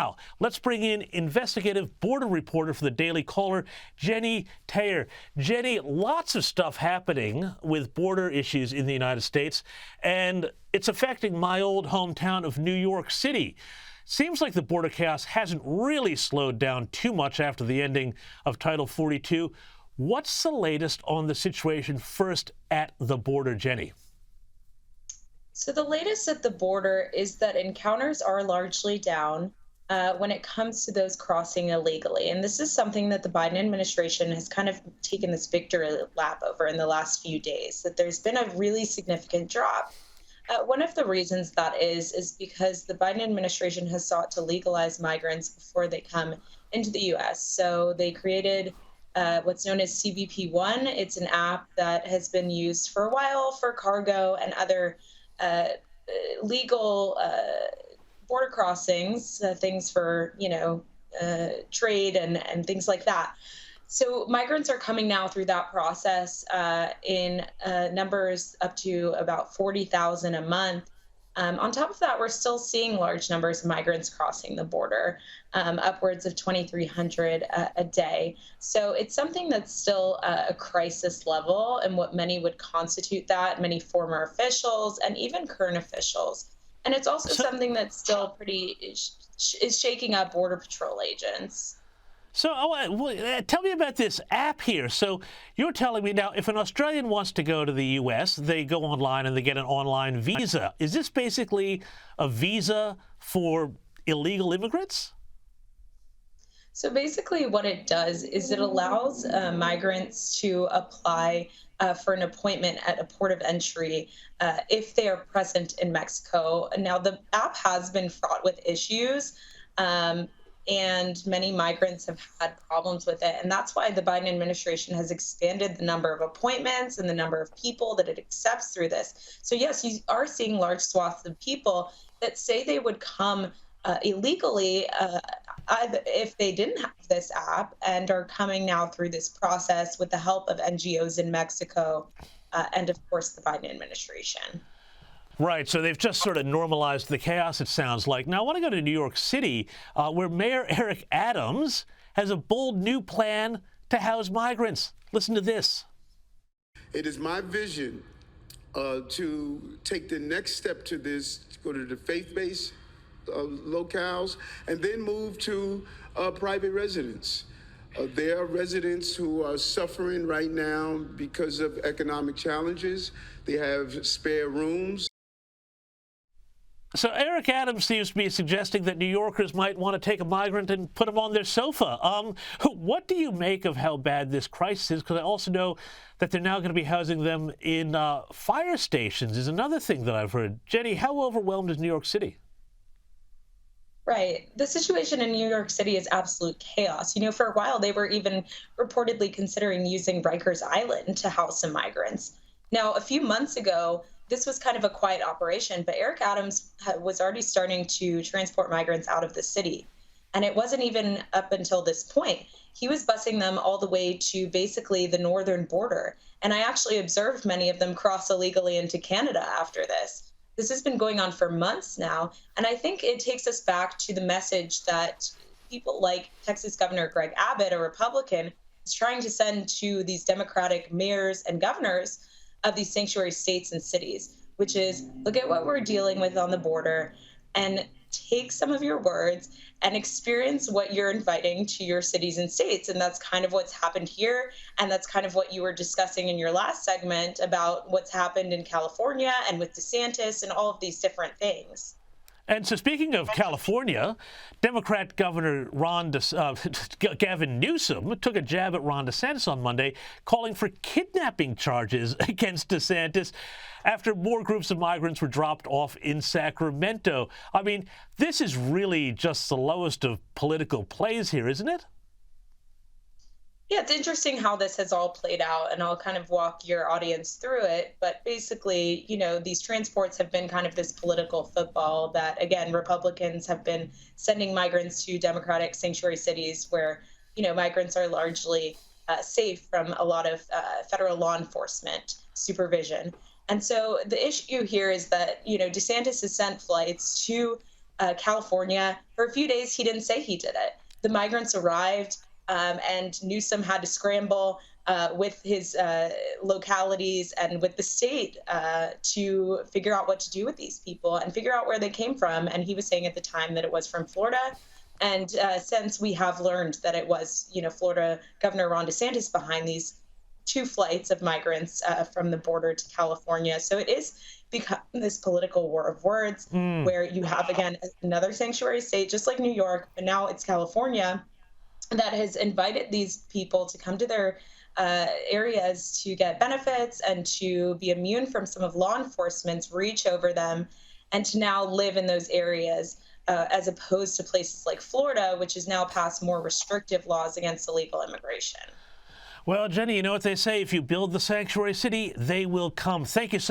Now, let's bring in investigative border reporter for the Daily Caller, Jennie Taer. Jennie, lots of stuff happening with border issues in the United States, and it's affecting my old hometown of New York City. Seems like the border chaos hasn't really slowed down too much after the ending of Title 42. What's the latest on the situation first at the border, Jennie? So the latest at the border is that encounters are largely down when it comes to those crossing illegally. And this is something that the Biden administration has kind of taken this victory lap over in the last few days, that there's been a really significant drop. One of the reasons that is because the Biden administration has sought to legalize migrants before they come into the U.S. So they created what's known as CBP-1. It's an app that has been used for a while for cargo and other legal border crossings, things for, trade and things like that. So migrants are coming now through that process in numbers up to about 40,000 a month. On top of that, we're still seeing large numbers of migrants crossing the border, upwards of 2,300 a day. So it's something that's still a crisis level, and what many would constitute that, many former officials and even current officials. And it's also something that's still pretty is shaking up Border Patrol agents. So tell me about this app here. So you're telling me now, if an Australian wants to go to the U.S., they go online and they get an online visa. Is this basically a visa for illegal immigrants? So basically what it does is it allows migrants to apply for an appointment at a port of entry if they are present in Mexico. Now, the app has been fraught with issues. And many migrants have had problems with it. And that's why the Biden administration has expanded the number of appointments and the number of people that it accepts through this. So yes, you are seeing large swaths of people that say they would come illegally if they didn't have this app, and are coming now through this process with the help of NGOs in Mexico and, of course, the Biden administration. Right, so they've just sort of normalized the chaos, it sounds like. Now, I want to go to New York City, where Mayor Eric Adams has a bold new plan to house migrants. Listen to this. It is my vision to take the next step to this, to go to the faith-based locales, and then move to private residents. There are residents who are suffering right now because of economic challenges. They have spare rooms. So Eric Adams seems to be suggesting that New Yorkers might want to take a migrant and put him on their sofa. What do you make of how bad this crisis is? Because I also know that they're now going to be housing them in fire stations is another thing that I've heard. Jennie, how overwhelmed is New York City? Right. The situation in New York City is absolute chaos. For a while, they were even reportedly considering using Rikers Island to house some migrants. Now, a few months ago, this was kind of a quiet operation, but Eric Adams was already starting to transport migrants out of the city. And it wasn't even up until this point. He was busing them all the way to basically the northern border. And I actually observed many of them cross illegally into Canada after this. This has been going on for months now. And I think it takes us back to the message that people like Texas Governor Greg Abbott, a Republican, is trying to send to these Democratic mayors and governors of these sanctuary states and cities, which is look at what we're dealing with on the border and take some of your words and experience what you're inviting to your cities and states. And that's kind of what's happened here. And that's kind of what you were discussing in your last segment about what's happened in California and with DeSantis and all of these different things. And so speaking of California, Democrat Governor Gavin Newsom took a jab at Ron DeSantis on Monday, calling for kidnapping charges against DeSantis after more groups of migrants were dropped off in Sacramento. I mean, this is really just the lowest of political plays here, isn't it? Yeah, it's interesting how this has all played out, and I'll kind of walk your audience through it. But basically, these transports have been kind of this political football that, again, Republicans have been sending migrants to Democratic sanctuary cities where, migrants are largely safe from a lot of federal law enforcement supervision. And so the issue here is that, DeSantis has sent flights to California. For a few days, he didn't say he did it. The migrants arrived, and Newsom had to scramble with his localities and with the state to figure out what to do with these people and figure out where they came from. And he was saying at the time that it was from Florida. And since we have learned that it was, Florida Governor Ron DeSantis behind these 2 flights of migrants from the border to California. So it is become this political war of words where you have, again, another sanctuary state, just like New York, but now it's California, that has invited these people to come to their areas to get benefits and to be immune from some of law enforcement's reach over them, and to now live in those areas as opposed to places like Florida, which has now passed more restrictive laws against illegal immigration. Well, Jennie, you know what they say, if you build the sanctuary city, they will come. Thank you so